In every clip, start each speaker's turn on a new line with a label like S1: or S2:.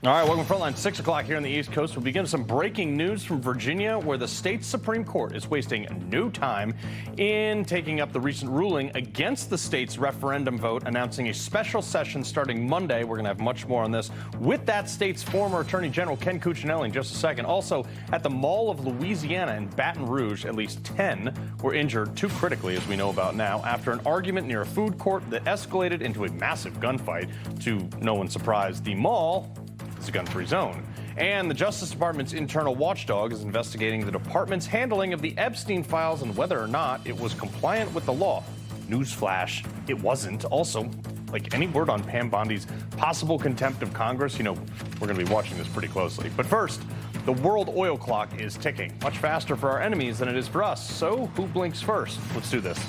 S1: All right, welcome to Frontline. 6 o'clock here on the East Coast. We'll begin with some breaking news from Virginia, where the state's Supreme Court is wasting no time in taking up the recent ruling against the state's referendum vote, announcing a special session starting Monday. We're going to have much more on this with that state's former Attorney General, Ken Cuccinelli, in just a second. Also, at the Mall of Louisiana in Baton Rouge, at least 10 were injured, 2 critically, as we know about now, after an argument near a food court that escalated into a massive gunfight. To no one's surprise, the mall is a gun-free zone. And the Justice Department's internal watchdog is investigating the department's handling of the Epstein files and whether or not it was compliant with the law. Newsflash, it wasn't. Also, like, any word on Pam Bondi's possible contempt of Congress? You know, we're going to be watching this pretty closely. But first, the world oil clock is ticking, much faster for our enemies than it is for us. So who blinks first? Let's do this.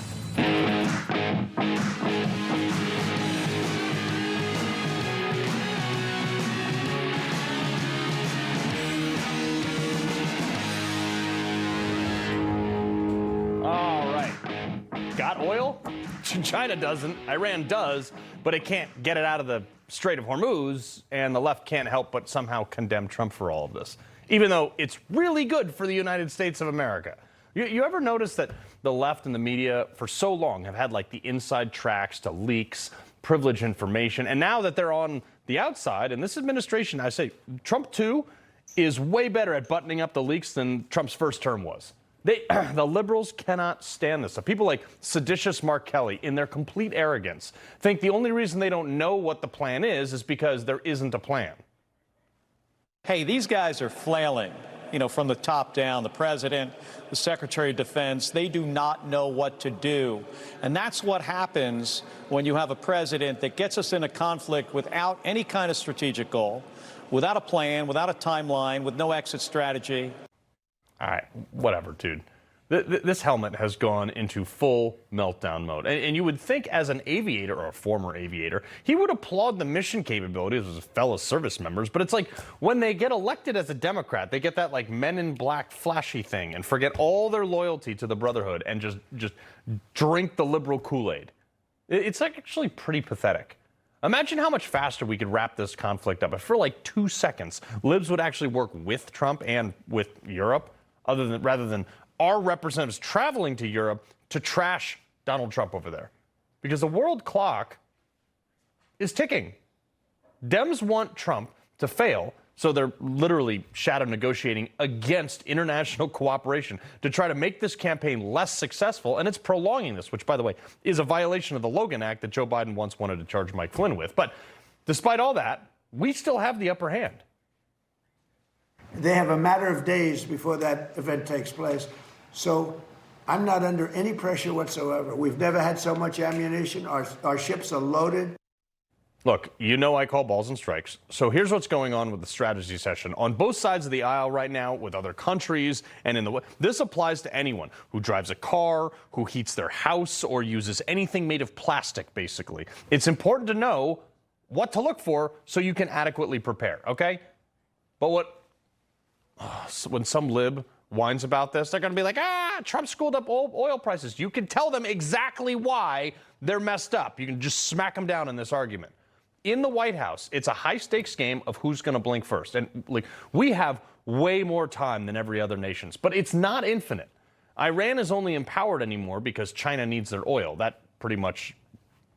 S1: Got oil? China doesn't. Iran does, but it can't get it out of the Strait of Hormuz, and the left can't help but somehow condemn Trump for all of this, even though it's really good for the United States of America. You ever notice that the left and the media for so long have had like the inside tracks to leaks, privileged information, and now that they're on the outside, and this administration, I say, Trump too, is way better at buttoning up the leaks than Trump's first term was. The liberals cannot stand this. So people like seditious Mark Kelly, in their complete arrogance, think the only reason they don't know what the plan is because there isn't a plan.
S2: Hey, these guys are flailing, from the top down. The president, the Secretary of Defense, they do not know what to do. And that's what happens when you have a president that gets us in a conflict without any kind of strategic goal, without a plan, without a timeline, with no exit strategy.
S1: All right, whatever, dude. This helmet has gone into full meltdown mode. And you would think, as an aviator, or a former aviator, he would applaud the mission capabilities of his fellow service members. But it's like when they get elected as a Democrat, they get that like Men in Black flashy thing and forget all their loyalty to the Brotherhood and just drink the liberal Kool-Aid. It's like actually pretty pathetic. Imagine how much faster we could wrap this conflict up if for like 2 seconds libs would actually work with Trump and with Europe, rather than our representatives traveling to Europe to trash Donald Trump over there. Because the world clock is ticking. Dems want Trump to fail, so they're literally shadow negotiating against international cooperation to try to make this campaign less successful, and it's prolonging this, which, by the way, is a violation of the Logan Act that Joe Biden once wanted to charge Mike Flynn with. But despite all that, we still have the upper hand.
S3: They have a matter of days before that event takes place. So I'm not under any pressure whatsoever. We've never had so much ammunition. Our ships are loaded.
S1: Look, I call balls and strikes. So here's what's going on with the strategy session on both sides of the aisle right now with other countries and this applies to anyone who drives a car, who heats their house, or uses anything made of plastic, basically. It's important to know what to look for so you can adequately prepare, okay? But when some lib whines about this, they're going to be like, Trump screwed up oil prices. You can tell them exactly why they're messed up. You can just smack them down in this argument. In the White House, it's a high-stakes game of who's going to blink first. And we have way more time than every other nation, but it's not infinite. Iran is only empowered anymore because China needs their oil. That's pretty much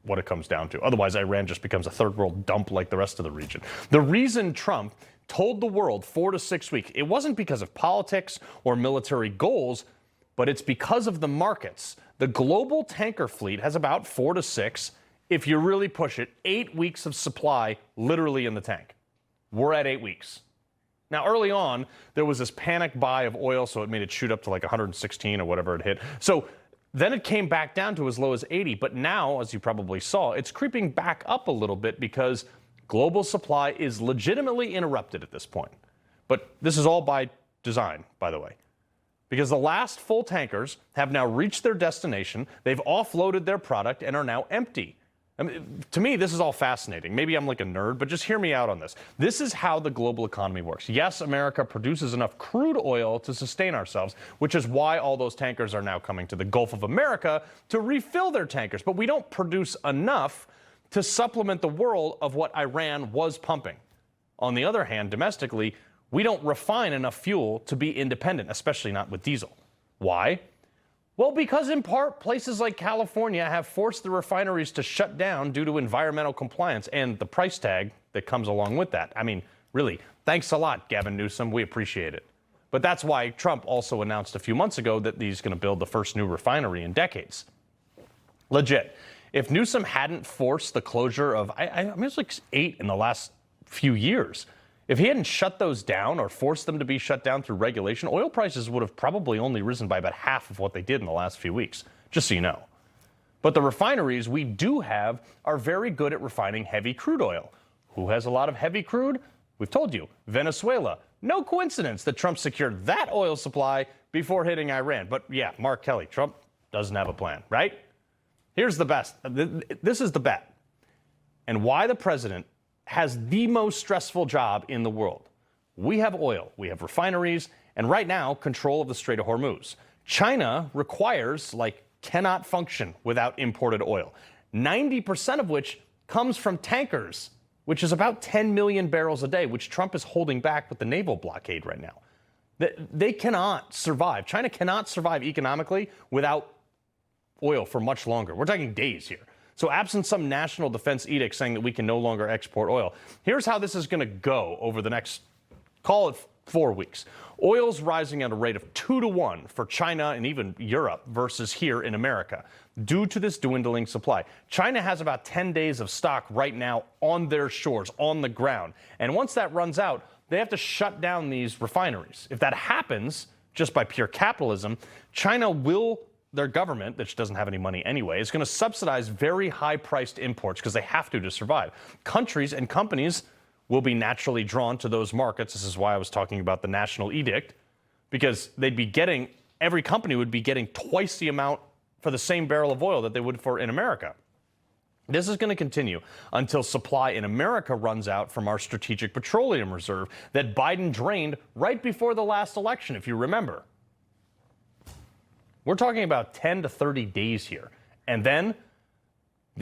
S1: what it comes down to. Otherwise, Iran just becomes a third-world dump like the rest of the region. The reason Trump told the world 4 to 6 weeks, it wasn't because of politics or military goals, but it's because of the markets. The global tanker fleet has about 4 to 6, if you really push it, 8 weeks of supply literally in the tank. We're at 8 weeks. Now, early on, there was this panic buy of oil, so it made it shoot up to like 116 or whatever it hit. So then it came back down to as low as 80. But now, as you probably saw, it's creeping back up a little bit because global supply is legitimately interrupted at this point. But this is all by design, by the way, because the last full tankers have now reached their destination. They've offloaded their product and are now empty. I mean, to me, this is all fascinating. Maybe I'm like a nerd, but just hear me out on this. This is how the global economy works. Yes, America produces enough crude oil to sustain ourselves, which is why all those tankers are now coming to the Gulf of America to refill their tankers. But we don't produce enough to supplement the world of what Iran was pumping. On the other hand, domestically, we don't refine enough fuel to be independent, especially not with diesel. Why? Well, because in part, places like California have forced the refineries to shut down due to environmental compliance and the price tag that comes along with that. I mean, really, thanks a lot, Gavin Newsom. We appreciate it. But that's why Trump also announced a few months ago that he's going to build the first new refinery in decades. Legit. If Newsom hadn't forced the closure of, I mean, it's like 8 in the last few years. If he hadn't shut those down or forced them to be shut down through regulation, oil prices would have probably only risen by about half of what they did in the last few weeks, just so you know. But the refineries we do have are very good at refining heavy crude oil. Who has a lot of heavy crude? We've told you, Venezuela. No coincidence that Trump secured that oil supply before hitting Iran. But yeah, Mark Kelly, Trump doesn't have a plan, right? Here's the best. This is the bet. And why the president has the most stressful job in the world. We have oil, we have refineries, and right now, control of the Strait of Hormuz. China cannot function without imported oil, 90% of which comes from tankers, which is about 10 million barrels a day, which Trump is holding back with the naval blockade right now. They cannot survive. China cannot survive economically without oil for much longer. We're talking days here. So absent some national defense edict saying that we can no longer export oil, here's how this is going to go over the next, call it 4 weeks. Oil's rising at a rate of 2 to 1 for China and even Europe versus here in America due to this dwindling supply. China has about 10 days of stock right now on their shores, on the ground. And once that runs out, they have to shut down these refineries. If that happens, just by pure capitalism, China will, their government, which doesn't have any money anyway, is going to subsidize very high-priced imports because they have to survive. Countries and companies will be naturally drawn to those markets. This is why I was talking about the national edict, because they'd be getting, every company would be getting twice the amount for the same barrel of oil that they would for in America. This is going to continue until supply in America runs out from our strategic petroleum reserve that Biden drained right before the last election, if you remember. We're talking about 10 to 30 days here. And then,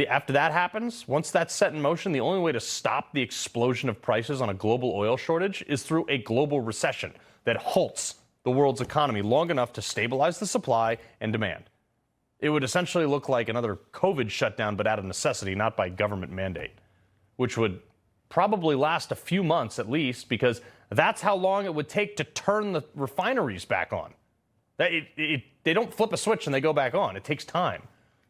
S1: after that happens, once that's set in motion, the only way to stop the explosion of prices on a global oil shortage is through a global recession that halts the world's economy long enough to stabilize the supply and demand. It would essentially look like another COVID shutdown, but out of necessity, not by government mandate, which would probably last a few months at least, because that's how long it would take to turn the refineries back on. They don't flip a switch and they go back on. It takes time.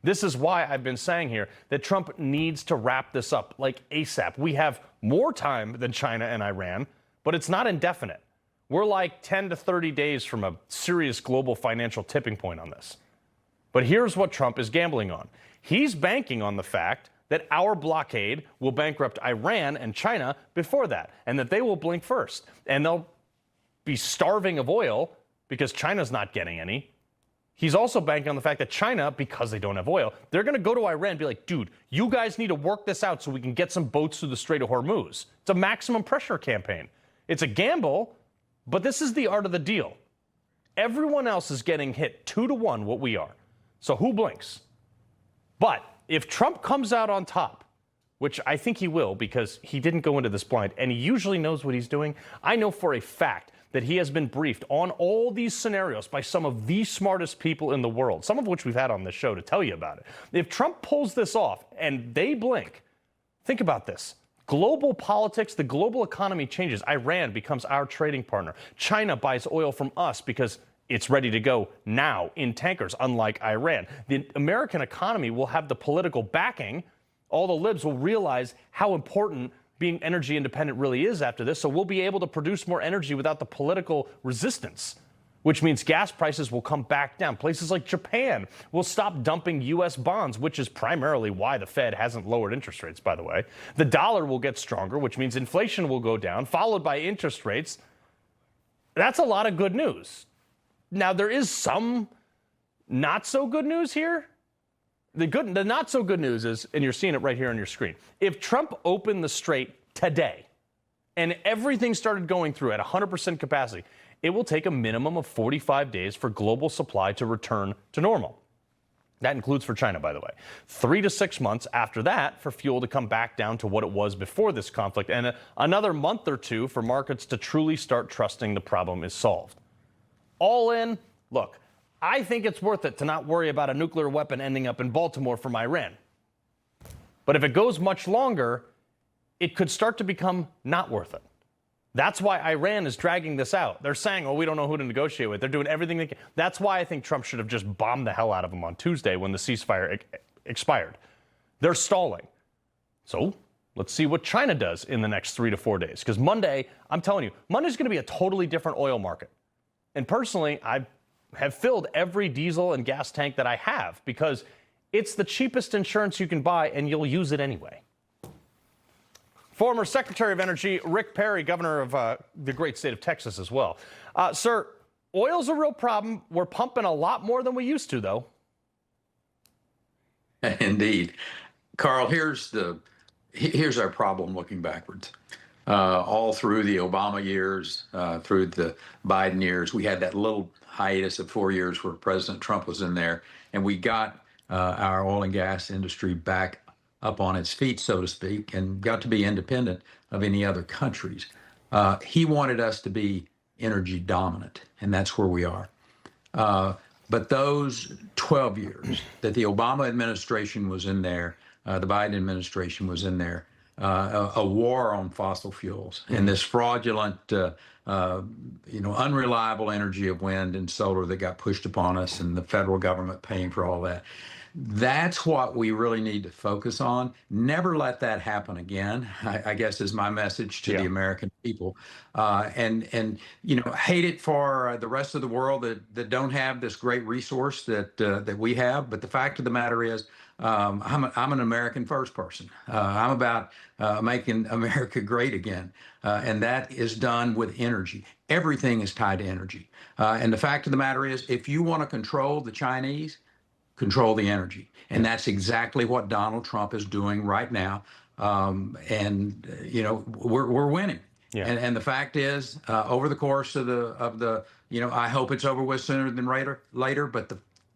S1: This is why I've been saying here that Trump needs to wrap this up like ASAP. We have more time than China and Iran, but it's not indefinite. We're like 10 to 30 days from a serious global financial tipping point on this. But here's what Trump is gambling on. He's banking on the fact that our blockade will bankrupt Iran and China before that, and that they will blink first. And they'll be starving of oil because China's not getting any. He's also banking on the fact that China, because they don't have oil, they're going to go to Iran and be like, dude, you guys need to work this out so we can get some boats through the Strait of Hormuz. It's a maximum pressure campaign. It's a gamble, but this is the art of the deal. Everyone else is getting hit 2 to 1 what we are. So who blinks? But if Trump comes out on top, which I think he will because he didn't go into this blind and he usually knows what he's doing, I know for a fact that he has been briefed on all these scenarios by some of the smartest people in the world, some of which we've had on this show to tell you about it. If Trump pulls this off and they blink, think about this. Global politics, the global economy changes. Iran becomes our trading partner. China buys oil from us because it's ready to go now in tankers, unlike Iran. The American economy will have the political backing. All the libs will realize how important being energy independent really is after this, so we'll be able to produce more energy without the political resistance, which means gas prices will come back down. Places like Japan will stop dumping U.S. bonds, which is primarily why the Fed hasn't lowered interest rates, by the way. The dollar will get stronger, which means inflation will go down, followed by interest rates. That's a lot of good news. Now, there is some not so good news here. The not so good news is, and you're seeing it right here on your screen, if Trump opened the strait today and everything started going through at 100% capacity, it will take a minimum of 45 days for global supply to return to normal. That includes for China, by the way. 3 to 6 months after that for fuel to come back down to what it was before this conflict, and another month or two for markets to truly start trusting the problem is solved. All in, look, I think it's worth it to not worry about a nuclear weapon ending up in Baltimore from Iran. But if it goes much longer, it could start to become not worth it. That's why Iran is dragging this out. They're saying, oh, we don't know who to negotiate with. They're doing everything they can. That's why I think Trump should have just bombed the hell out of them on Tuesday when the ceasefire expired. They're stalling. So let's see what China does in the next 3 to 4 days. Because Monday, I'm telling you, Monday's going to be a totally different oil market. And personally, I have filled every diesel and gas tank that I have because it's the cheapest insurance you can buy and you'll use it anyway. Former Secretary of Energy Rick Perry, governor of the great state of Texas as well. Sir, oil's a real problem. We're pumping a lot more than we used to, though.
S4: Indeed. Carl, here's our problem looking backwards. All through the Obama years, through the Biden years, we had that little hiatus of 4 years where President Trump was in there, and we got our oil and gas industry back up on its feet, so to speak, and got to be independent of any other countries. He wanted us to be energy dominant, and that's where we are. But those 12 years that the Obama administration was in there, the Biden administration was in there, a war on fossil fuels and this fraudulent, unreliable energy of wind and solar that got pushed upon us, and the federal government paying for all that. That's what we really need to focus on. Never let that happen again, I guess is my message to the American people. And hate it for the rest of the world that don't have this great resource that we have. But the fact of the matter is, I'm an American first person. I'm about making America great again. And that is done with energy. Everything is tied to energy. And the fact of the matter is, if you want to control the Chinese, control the energy. And that's exactly what Donald Trump is doing right now. We're winning. Yeah. And the fact is, over the course of the I hope it's over with sooner than later, but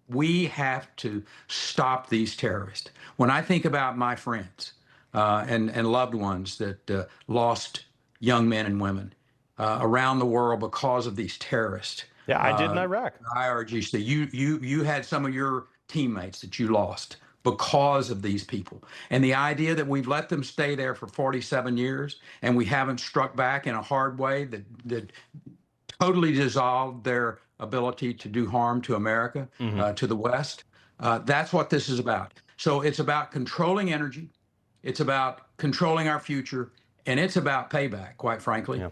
S4: we have to stop these terrorists. When I think about my friends and loved ones that lost young men and women around the world because of these terrorists.
S1: Yeah, I did in Iraq.
S4: IRGC, you had some of your teammates that you lost because of these people. And the idea that we've let them stay there for 47 years and we haven't struck back in a hard way that totally dissolved their ability to do harm to America, to the West, that's what this is about. So it's about controlling energy, it's about controlling our future, and it's about payback, quite frankly,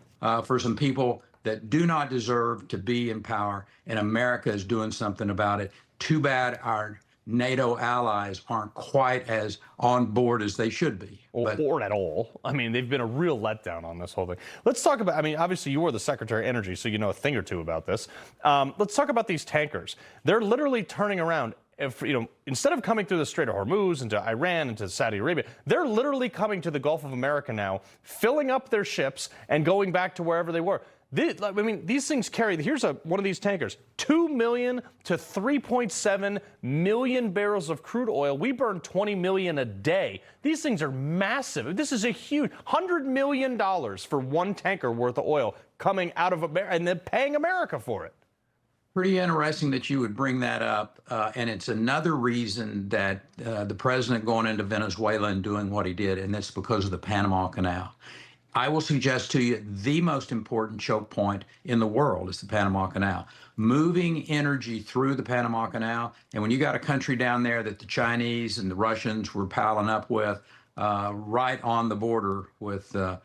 S4: for some people that do not deserve to be in power, and America is doing something about it. Too bad our NATO allies aren't quite as on board as they should be.
S1: Or at all. I mean, they've been a real letdown on this whole thing. Let's talk about, obviously you were the Secretary of Energy, so you know a thing or two about this. Let's talk about these tankers. They're literally turning around. Instead of coming through the Strait of Hormuz into Iran, into Saudi Arabia, they're literally coming to the Gulf of America now, filling up their ships and going back to wherever they were. These things carry, here's one of these tankers, 2 million to 3.7 million barrels of crude oil. We burn 20 million a day. These things are massive. This is a huge $100 million for one tanker worth of oil coming out of America and then paying America for it.
S4: Pretty interesting that you would bring that up. And it's another reason that the president going into Venezuela and doing what he did, and that's because of the Panama Canal. I will suggest to you the most important choke point in the world is the Panama Canal. Moving energy through the Panama Canal, and when you got a country down there that the Chinese and the Russians were palling up with, right on the border with the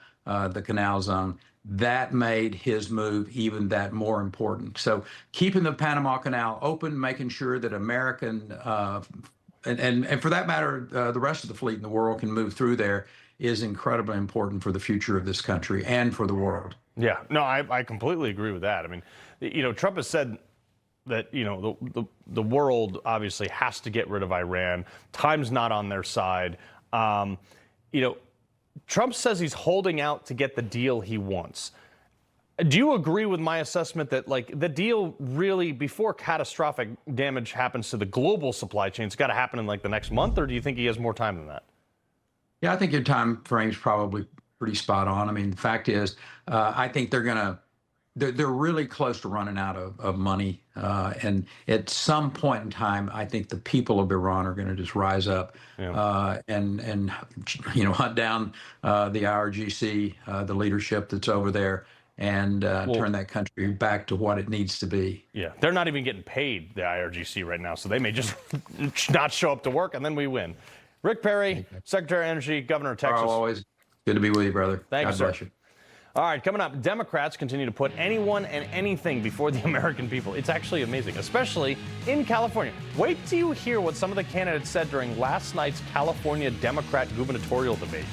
S4: canal zone, that made his move even that more important. So keeping the Panama Canal open, making sure that American, and for that matter, the rest of the fleet in the world can move through there is incredibly important for the future of this country and for the world.
S1: Yeah, no, I completely agree with that. Trump has said that, the world obviously has to get rid of Iran. Time's not on their side. Trump says he's holding out to get the deal he wants. Do you agree with my assessment that, like, the deal really, before catastrophic damage happens to the global supply chain, it's got to happen in, like, the next month, or do you think he has more time than that?
S4: Yeah, I think your time frame's probably pretty spot on. I mean, the fact is, I think they're really close to running out of money. And at some point in time, I think the people of Iran are going to just rise up and hunt down the IRGC, the leadership that's over there, and turn that country back to what it needs to be. Yeah,
S1: they're not even getting paid, the IRGC, right now, so they may just not show up to work, and then we win. Rick Perry, Secretary of Energy, Governor of Texas.
S4: Carl, always good to be with you, brother.
S1: Thank you,
S4: God
S1: sir.
S4: bless you.
S1: All right, coming up, Democrats continue to put anyone and anything before the American people. It's actually amazing, especially in California. Wait till you hear what some of the candidates said during last night's California Democrat gubernatorial debate.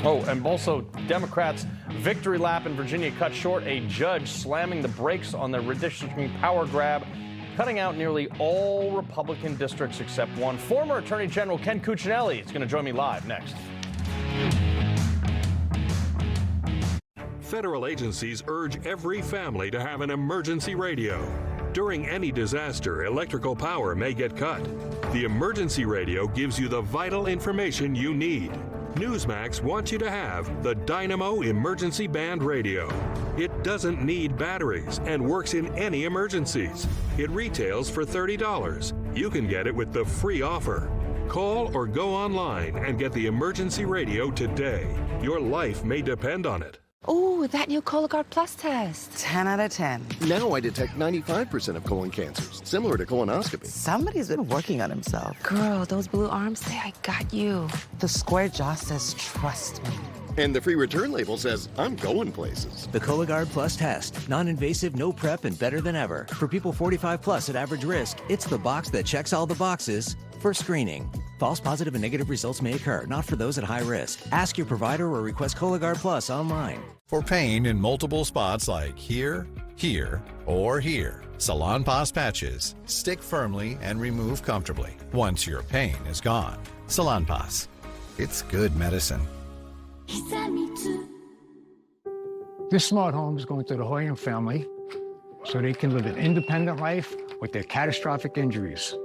S1: Oh, and also, Democrats' victory lap in Virginia cut short, a judge slamming the brakes on their redistricting power grab, cutting out nearly all Republican districts except one. Former Attorney General Ken Cuccinelli is going to join me live next.
S5: Federal agencies urge every family to have an emergency radio. During any disaster, electrical power may get cut. The emergency radio gives you the vital information you need. Newsmax wants you to have the Dynamo Emergency Band Radio. It doesn't need batteries and works in any emergencies. It retails for $30. You can get it with the free offer. Call or go online and get the emergency radio today. Your life may depend on it.
S6: Ooh, that new Cologuard Plus test. 10 out of 10.
S7: Now I detect 95% of colon cancers, similar to colonoscopy.
S6: Somebody's been working on himself. Girl, those blue arms say I got you. The square jaw says trust me.
S7: And the free return label says I'm going places.
S8: The Cologuard Plus test. Non-invasive, no prep, and better than ever. For people 45 plus at average risk, it's the box that checks all the boxes for screening. False positive and negative results may occur, not for those at high risk. Ask your provider or request Cologuard Plus online.
S9: For pain in multiple spots like here, here, or here, Salonpas patches stick firmly and remove comfortably once your pain is gone. Salonpas. It's good medicine.
S10: This smart home is going to the Hoyam family so they can live an independent life with their catastrophic injuries.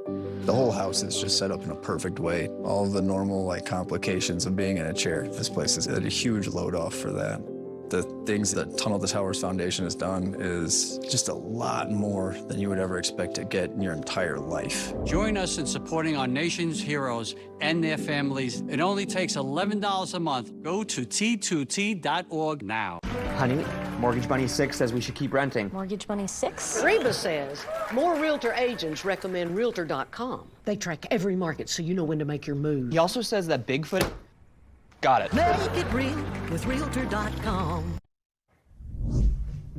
S11: The whole house is just set up in a perfect way. All of the normal complications of being in a chair. This place is a huge load off for that. The things that Tunnel to Towers Foundation has done is just a lot more than you would ever expect to get in your entire life.
S12: Join us in supporting our nation's heroes and their families. It only takes $11 a month. Go to T2T.org now.
S13: Honey, Mortgage Money 6 says we should keep renting.
S14: Mortgage Money 6?
S15: Reba says more realtor agents recommend Realtor.com. They track every market so you know when to make your move.
S13: He also says that Bigfoot... Got it.
S15: Make it real with Realtor.com.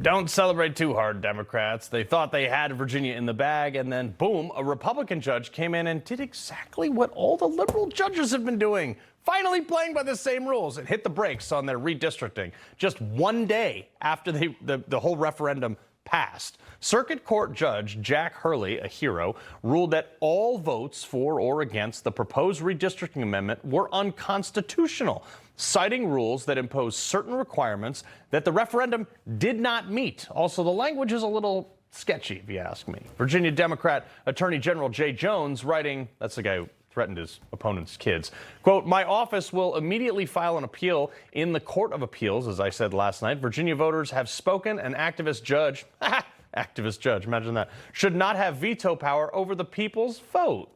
S1: Don't celebrate too hard, Democrats. They thought they had Virginia in the bag, and then, boom, a Republican judge came in and did exactly what all the liberal judges have been doing, finally playing by the same rules, and hit the brakes on their redistricting just one day after the whole referendum passed. Circuit Court Judge Jack Hurley, a hero, ruled that all votes for or against the proposed redistricting amendment were unconstitutional, citing rules that impose certain requirements that the referendum did not meet. Also, the language is a little sketchy, if you ask me. Virginia Democrat Attorney General Jay Jones writing, that's the guy who threatened his opponent's kids, quote, "My office will immediately file an appeal in the Court of Appeals, as I said last night. Virginia voters have spoken. An activist judge," activist judge, imagine that, "should not have veto power over the people's vote."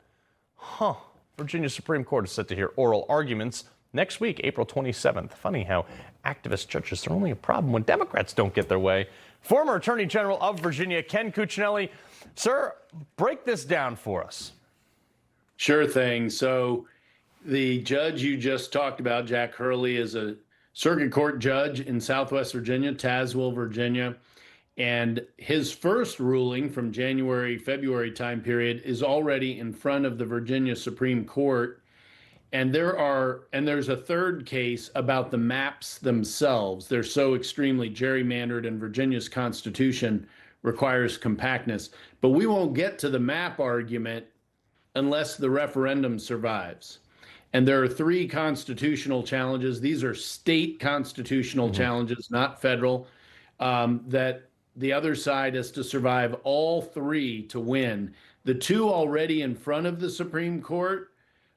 S1: Virginia Supreme Court is set to hear oral arguments next week, April 27th. Funny how activist judges are only a problem when Democrats don't get their way. Former Attorney General of Virginia, Ken Cuccinelli. Sir, break this down for us.
S16: Sure thing. So the judge you just talked about, Jack Hurley, is a circuit court judge in Southwest Virginia, Tazewell, Virginia. And his first ruling from January-February time period is already in front of the Virginia Supreme Court. And there's a third case about the maps themselves. They're so extremely gerrymandered, and Virginia's Constitution requires compactness. But we won't get to the map argument unless the referendum survives. And there are 3 constitutional challenges. These are state constitutional challenges, not federal, that the other side has to survive all 3 to win. The 2 already in front of the Supreme Court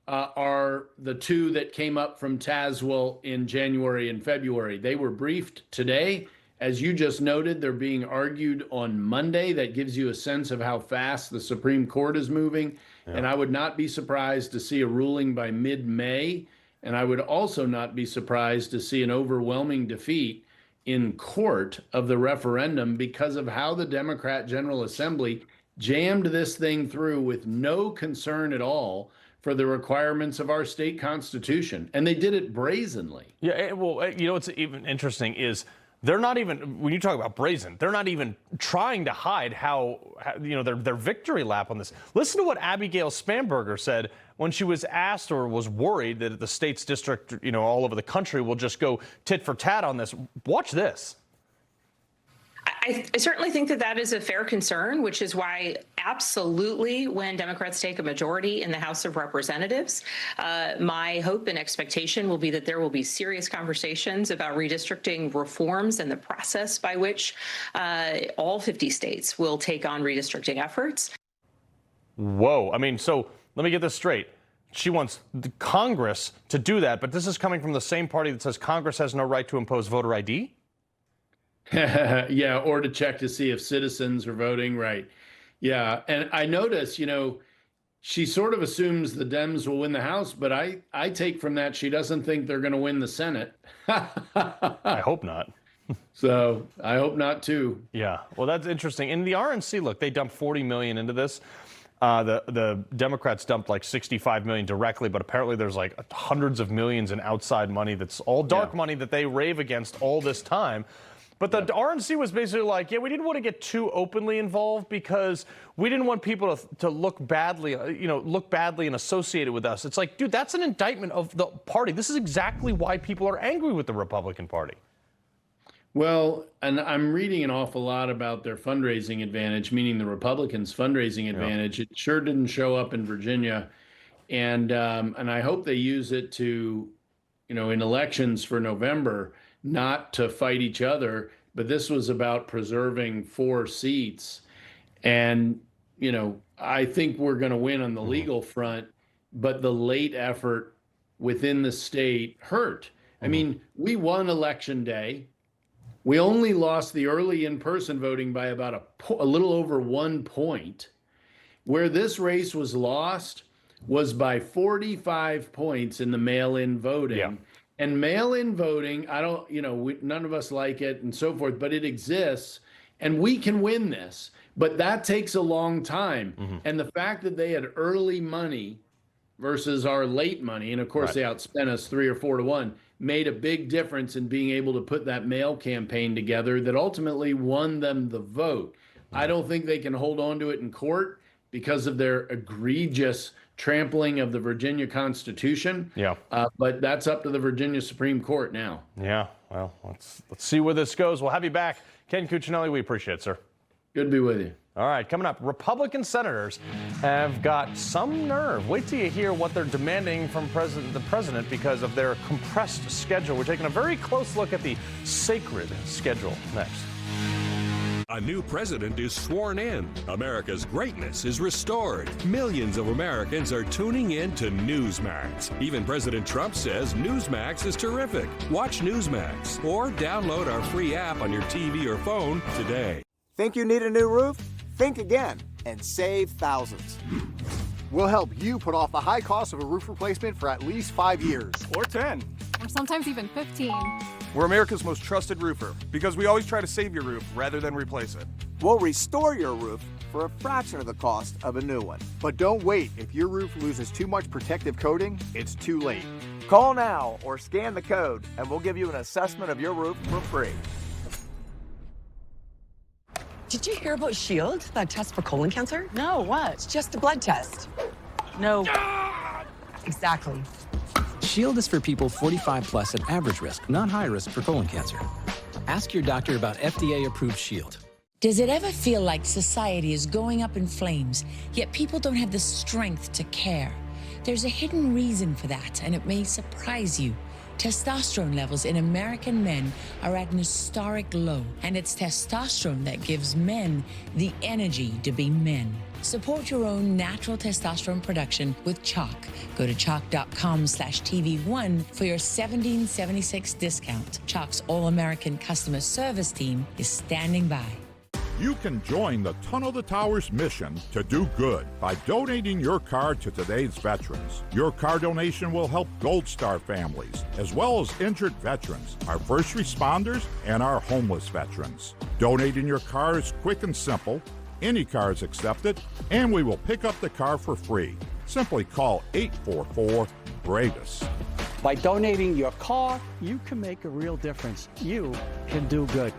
S16: are the 2 that came up from Tazewell in January and February. They were briefed today. As you just noted, they're being argued on Monday. That gives you a sense of how fast the Supreme Court is moving. Yeah. And I would not be surprised to see a ruling by mid-May. And I would also not be surprised to see an overwhelming defeat in court of the referendum because of how the Democrat General Assembly jammed this thing through with no concern at all for the requirements of our state constitution. And they did it brazenly.
S1: Yeah, well, you know what's even interesting is they're not even, when you talk about brazen, they're not even trying to hide how you know, their victory lap on this. Listen to what Abigail Spanberger said when she was asked or was worried that the state's district, you know, all over the country will just go tit for tat on this. Watch this.
S14: I certainly think that that is a fair concern, which is why absolutely when Democrats take a majority in the House of Representatives, my hope and expectation will be that there will be serious conversations about redistricting reforms and the process by which all 50 states will take on redistricting efforts.
S1: Whoa. I mean, so let me get this straight. She wants the Congress to do that, but this is coming from the same party that says Congress has no right to impose voter ID?
S16: Yeah, or to check to see if citizens are voting, right. Yeah, and I notice, you know, she sort of assumes the Dems will win the House, but I take from that she doesn't think they're going to win the Senate.
S1: I hope not.
S16: So I hope not, too.
S1: Yeah, well, that's interesting. In the RNC, look, they dumped $40 million into this. The Democrats dumped like $65 million directly, but apparently there's like hundreds of millions in outside money that's all dark money that they rave against all this time. But the RNC was basically like, yeah, we didn't want to get too openly involved because we didn't want people to look badly, look badly and associated with us. It's like, dude, that's an indictment of the party. This is exactly why people are angry with the Republican Party.
S16: Well, and I'm reading an awful lot about their fundraising advantage, meaning the Republicans' fundraising advantage. It sure didn't show up in Virginia. And I hope they use it to, in elections for November, not to fight each other, but this was about preserving 4 seats. And, I think we're going to win on the legal front, but the late effort within the state hurt. I mean, we won election day. We only lost the early in-person voting by about a little over 1 point. Where this race was lost was by 45 points in the mail-in voting. Yeah. And mail-in voting, none of us like it and so forth, but it exists and we can win this. But that takes a long time. Mm-hmm. And the fact that they had early money versus our late money, and of course they outspent us 3 or 4 to 1, made a big difference in being able to put that mail campaign together that ultimately won them the vote. Mm-hmm. I don't think they can hold on to it in court because of their egregious trampling of the Virginia Constitution. Yeah. But that's up to the Virginia Supreme Court now.
S1: Yeah. Well, let's see where this goes. We'll have you back. Ken Cuccinelli, we appreciate it, sir.
S16: Good to be with you.
S1: All right, coming up, Republican senators have got some nerve. Wait till you hear what they're demanding from the president because of their compressed schedule. We're taking a very close look at the sacred schedule next.
S5: A new president is sworn in. America's greatness is restored. Millions of Americans are tuning in to Newsmax. Even President Trump says Newsmax is terrific. Watch Newsmax or download our free app on your TV or phone today.
S17: Think you need a new roof? Think again and save thousands.
S7: We'll help you put off the high cost of a roof replacement for at least 5 years.
S18: Or 10.
S19: Or sometimes even 15.
S18: We're America's most trusted roofer because we always try to save your roof rather than replace it.
S17: We'll restore your roof for a fraction of the cost of a new one.
S7: But don't wait. If your roof loses too much protective coating, it's too late.
S17: Call now or scan the code and we'll give you an assessment of your roof for free.
S6: Did you hear about SHIELD, that test for colon cancer?
S15: No, what?
S6: It's just a blood test.
S15: No.
S6: Exactly.
S8: SHIELD is for people 45 plus at average risk, not high risk for colon cancer. Ask your doctor about FDA-approved SHIELD.
S20: Does it ever feel like society is going up in flames, yet people don't have the strength to care? There's a hidden reason for that, and it may surprise you. Testosterone levels in American men are at an historic low, and it's testosterone that gives men the energy to be men. Support your own natural testosterone production with Chalk. Go to chalk.com/TV1 for your $17.76 discount. Chalk's All-American customer service team is standing by.
S21: You can join the Tunnel to Towers mission to do good by donating your car to today's veterans. Your car donation will help Gold Star families, as well as injured veterans, our first responders, and our homeless veterans. Donating your car is quick and simple. Any car is accepted, and we will pick up the car for free. Simply call 844-BRAVEUS.
S22: By donating your car, you can make a real difference. You can do good.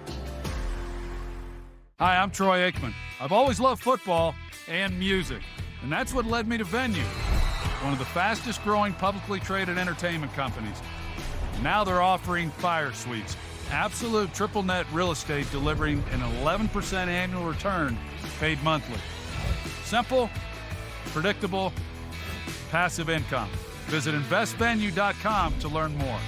S23: Hi, I'm Troy Aikman. I've always loved football and music, and that's what led me to Venue, one of the fastest growing publicly traded entertainment companies. Now they're offering Fire Suites, absolute triple net real estate delivering an 11% annual return paid monthly. Simple, predictable, passive income. Visit investvenue.com to learn more.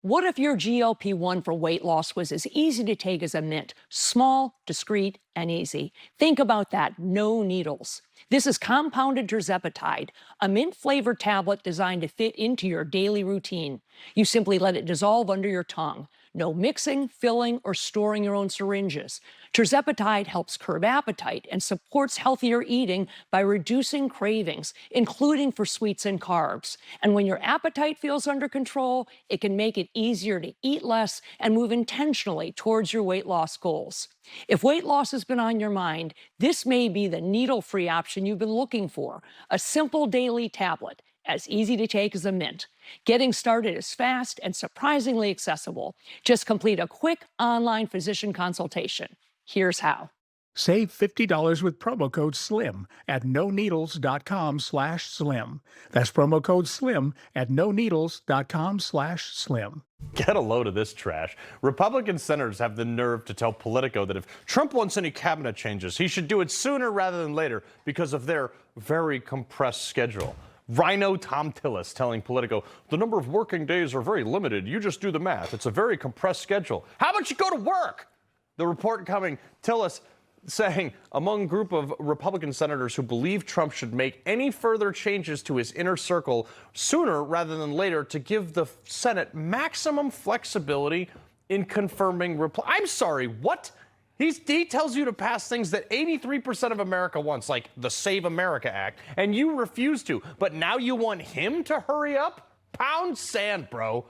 S24: What if your GLP-1 for weight loss was as easy to take as a mint? Small, discreet, and easy. Think about that. No needles. This is compounded tirzepatide, a mint-flavored tablet designed to fit into your daily routine. You simply let it dissolve under your tongue. No mixing, filling, or storing your own syringes. Tirzepatide helps curb appetite and supports healthier eating by reducing cravings, including for sweets and carbs. And when your appetite feels under control, it can make it easier to eat less and move intentionally towards your weight loss goals. If weight loss has been on your mind, this may be the needle-free option you've been looking for. A simple daily tablet, as easy to take as a mint. Getting started is fast and surprisingly accessible. Just complete a quick online physician consultation. Here's how.
S25: Save $50 with promo code SLIM at noneedles.com/slim. That's promo code SLIM at noneedles.com/slim.
S1: Get a load of this trash. Republican senators have the nerve to tell Politico that if Trump wants any cabinet changes, he should do it sooner rather than later because of their very compressed schedule. Rhino Tom Tillis telling Politico, the number of working days are very limited. You just do the math. It's a very compressed schedule. How about you go to work? The report coming, Tillis saying among group of Republican senators who believe Trump should make any further changes to his inner circle sooner rather than later to give the Senate maximum flexibility in confirming I'm sorry, what? He tells you to pass things that 83% of America wants, like the Save America Act, and you refuse to. But now you want him to hurry up? Pound sand, bro.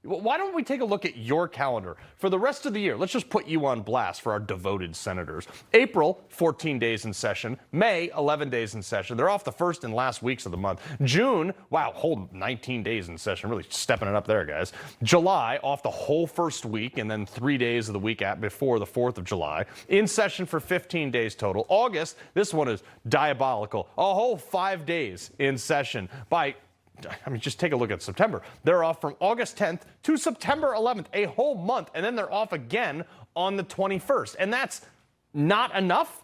S1: Why don't we take a look at your calendar for the rest of the year? Let's just put you on blast for our devoted senators. April, 14 days in session. May, 11 days in session. They're off the first and last weeks of the month. June, wow, whole 19 days in session. Really stepping it up there, guys. July, off the whole first week and then 3 days of the week before the 4th of July. In session for 15 days total. August, this one is diabolical. A whole 5 days in session just take a look at September. They're off from August 10th to September 11th, a whole month, and then they're off again on the 21st. And that's not enough?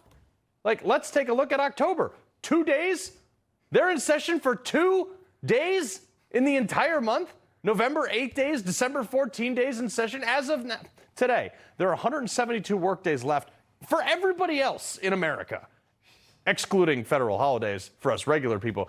S1: Let's take a look at October. 2 days? They're in session for 2 days in the entire month? November, 8 days, December, 14 days in session. As of today, there are 172 work days left for everybody else in America, excluding federal holidays for us regular people.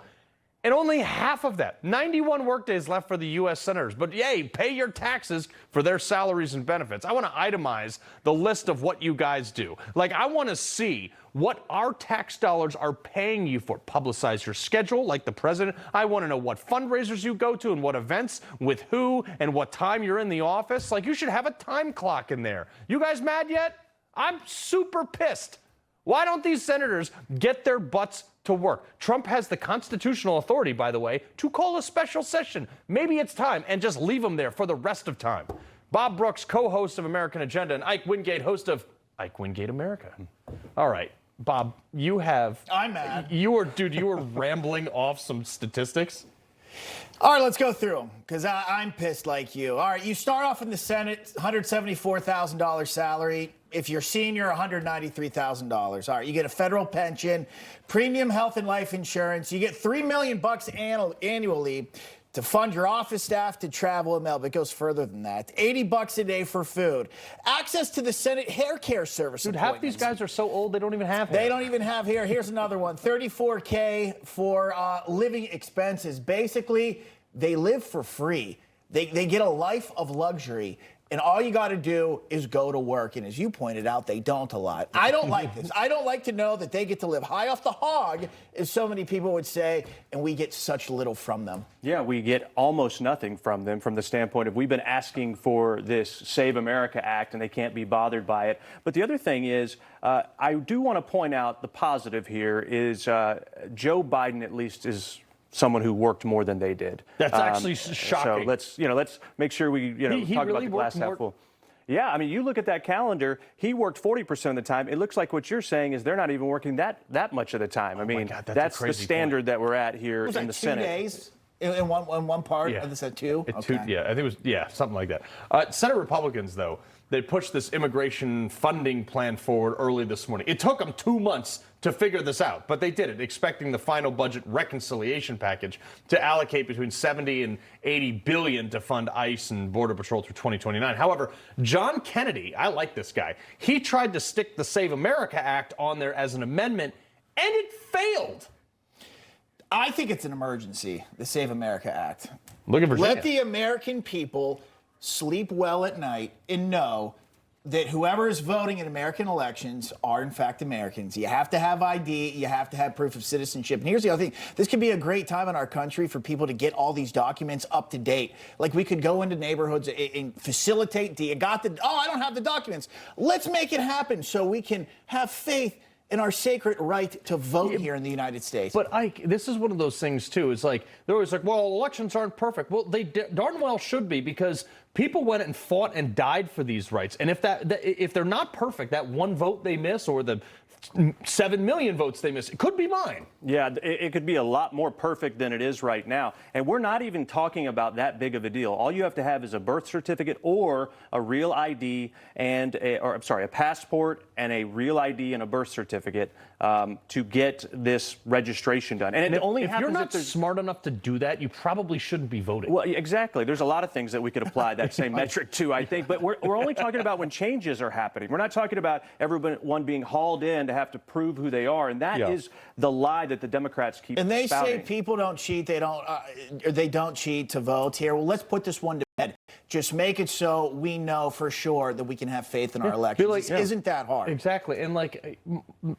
S1: And only half of that, 91 workdays left for the U.S. senators. But yay, pay your taxes for their salaries and benefits. I want to itemize the list of what you guys do. I want to see what our tax dollars are paying you for. Publicize your schedule like the president. I want to know what fundraisers you go to and what events, with who, and what time you're in the office. You should have a time clock in there. You guys mad yet? I'm super pissed. Why don't these senators get their butts to work? Trump has the constitutional authority, by the way, to call a special session. Maybe it's time, and just leave them there for the rest of time. Bob Brooks, co-host of American Agenda, and Ike Wingate, host of Ike Wingate America. All right, Bob, I'm mad. You were rambling off some statistics.
S2: All right, let's go through them, because I'm pissed like you. All right, you start off in the Senate, $174,000 salary. If you're senior, $193,000. All right, you get a federal pension, premium health and life insurance. You get $3 million annually to fund your office staff to travel and mail, but it goes further than that. $80 a day for food. Access to the Senate hair care service.
S1: Dude, half these guys are so old they don't even have hair.
S2: They don't even have hair. Here's another one. $34K for living expenses. Basically, they live for free. They get a life of luxury. And all you got to do is go to work. And as you pointed out, they don't a lot. I don't like this. I don't like to know that they get to live high off the hog, as so many people would say, and we get such little from them.
S3: Yeah, we get almost nothing from them from the standpoint of we've been asking for this Save America Act, and they can't be bothered by it. But the other thing is, I do want to point out the positive here is Joe Biden at least is someone who worked more than they did.
S1: That's actually shocking.
S3: So let's make sure we talk about the glass half full. Yeah, I mean, you look at that calendar. He worked 40% of the time. It looks like what you're saying is they're not even working that much of the time. I mean,
S1: God,
S3: that's the standard that we're at here in the Senate.
S2: 2 days in one part? Yeah. Is that two?
S1: Okay. Yeah, I think it was something like that. Senate Republicans, though, they pushed this immigration funding plan forward early this morning. It took them 2 months to figure this out, but they did it, expecting the final budget reconciliation package to allocate between 70 and 80 billion to fund ICE and Border Patrol through 2029. However, John Kennedy, I like this guy. He tried to stick the Save America Act on there as an amendment, and it failed.
S2: I think it's an emergency, the Save America Act.
S1: Look at Virginia.
S2: Let the American people sleep well at night and know that whoever is voting in American elections are, in fact, Americans. You have to have ID. You have to have proof of citizenship. And here's the other thing. This could be a great time in our country for people to get all these documents up to date. Like, we could go into neighborhoods and facilitate. I don't have the documents. Let's make it happen so we can have faith in our sacred right to vote here in the United States.
S1: But Ike, this is one of those things too. It's like they're always like, well, elections aren't perfect. Well, they darn well should be, because people went and fought and died for these rights. And if they're not perfect, that one vote they miss or the 7 million votes they miss, it could be mine.
S3: Yeah, it could be a lot more perfect than it is right now. And we're not even talking about that big of a deal. All you have to have is a birth certificate or a real ID and a passport and a real ID and a birth certificate to get this registration done. And
S1: if you're not smart enough to do that, you probably shouldn't be voting.
S3: Well, exactly. There's a lot of things that we could apply that same metric to, I think. But we're only talking about when changes are happening. We're not talking about everyone being hauled in to have to prove who they are. And that is the lie that the Democrats keep
S2: And they
S3: spouting.
S2: say people don't cheat. They don't cheat to vote here. Well, let's put this one to bed. Just make it so we know for sure that we can have faith in our elections. Isn't that hard?
S1: Exactly. And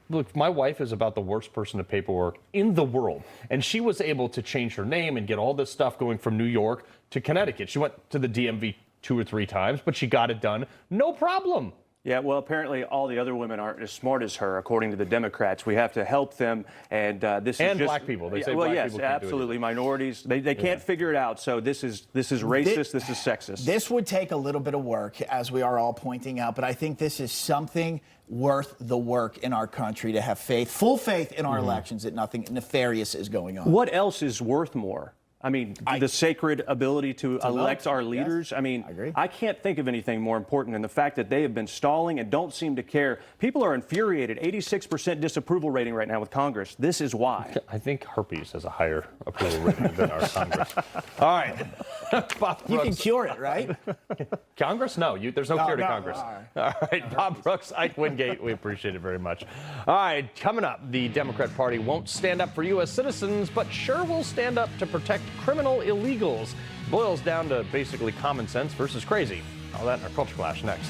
S1: look, my wife is about the worst person at paperwork in the world. And she was able to change her name and get all this stuff going from New York to Connecticut. She went to the DMV 2 or 3 times, but she got it done. No problem.
S3: Yeah, well, apparently all the other women aren't as smart as her, according to the Democrats. We have to help them, and this is just
S1: black people. They say
S3: well,
S1: black
S3: yes,
S1: people can't
S3: absolutely, minorities. They can't figure it out. So this is racist. This is sexist.
S2: This would take a little bit of work, as we are all pointing out, but I think this is something worth the work in our country to have faith, full faith in our elections, that nothing nefarious is going on.
S3: What else is worth more? I mean, the sacred ability to elect our leaders. Yes. I mean, I can't think of anything more important than the fact that they have been stalling and don't seem to care. People are infuriated. 86% disapproval rating right now with Congress. This is why.
S1: I think herpes has a higher approval rating than our Congress. All right. Bob Brooks.
S2: You can cure it, right?
S1: Congress? No, there's no cure to Congress. All right. Bob Brooks, Ike Wingate, we appreciate it very much. All right, coming up, the Democrat Party won't stand up for U.S. citizens, but sure will stand up to protect criminal illegals. Boils down to basically common sense versus crazy. All that in our Culture Clash next.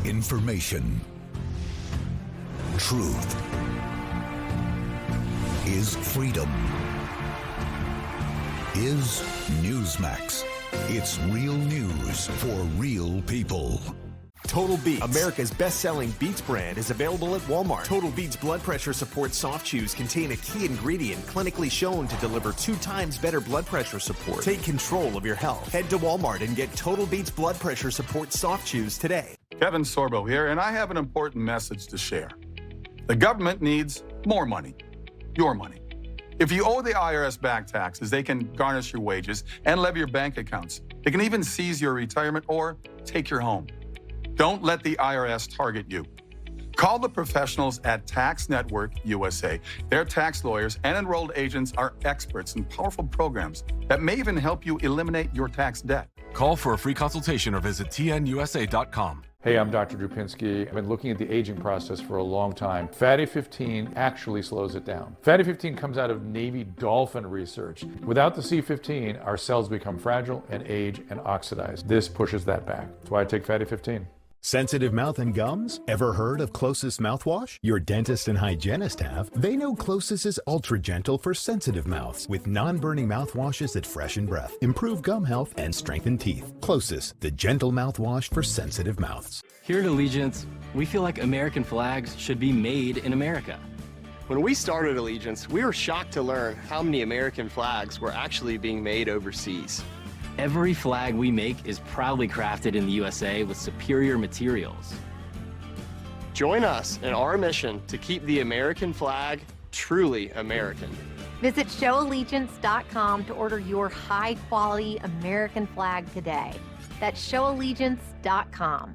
S4: Information. Truth is freedom. Is Newsmax. It's real news for real people.
S9: Total Beats, America's best-selling Beats brand, is available at Walmart. Total Beats blood pressure support soft chews contain a key ingredient clinically shown to deliver 2 times better blood pressure support. Take control of your health. Head to Walmart and get Total Beats blood pressure support soft chews today.
S10: Kevin Sorbo here, and I have an important message to share. The government needs more money, your money. If you owe the IRS back taxes, they can garnish your wages and levy your bank accounts. They can even seize your retirement or take your home. Don't let the IRS target you. Call the professionals at Tax Network USA. Their tax lawyers and enrolled agents are experts in powerful programs that may even help you eliminate your tax debt.
S11: Call for a free consultation or visit tnusa.com.
S12: Hey, I'm Dr. Drupinski. I've been looking at the aging process for a long time. Fatty 15 actually slows it down. Fatty 15 comes out of Navy dolphin research. Without the C15, our cells become fragile and age and oxidize. This pushes that back. That's why I take Fatty 15.
S13: Sensitive mouth and gums? Ever heard of Closest mouthwash? Your dentist and hygienist have. They know Closest is ultra gentle for sensitive mouths with non-burning mouthwashes that freshen breath, improve gum health, and strengthen teeth. Closest, the gentle mouthwash for sensitive mouths.
S14: Here at Allegiance, we feel like American flags should be made in America.
S26: When we started Allegiance, we were shocked to learn how many American flags were actually being made overseas.
S14: Every flag we make is proudly crafted in the USA with superior materials.
S26: Join us in our mission to keep the American flag truly American.
S27: Visit showallegiance.com to order your high-quality American flag today. That's showallegiance.com.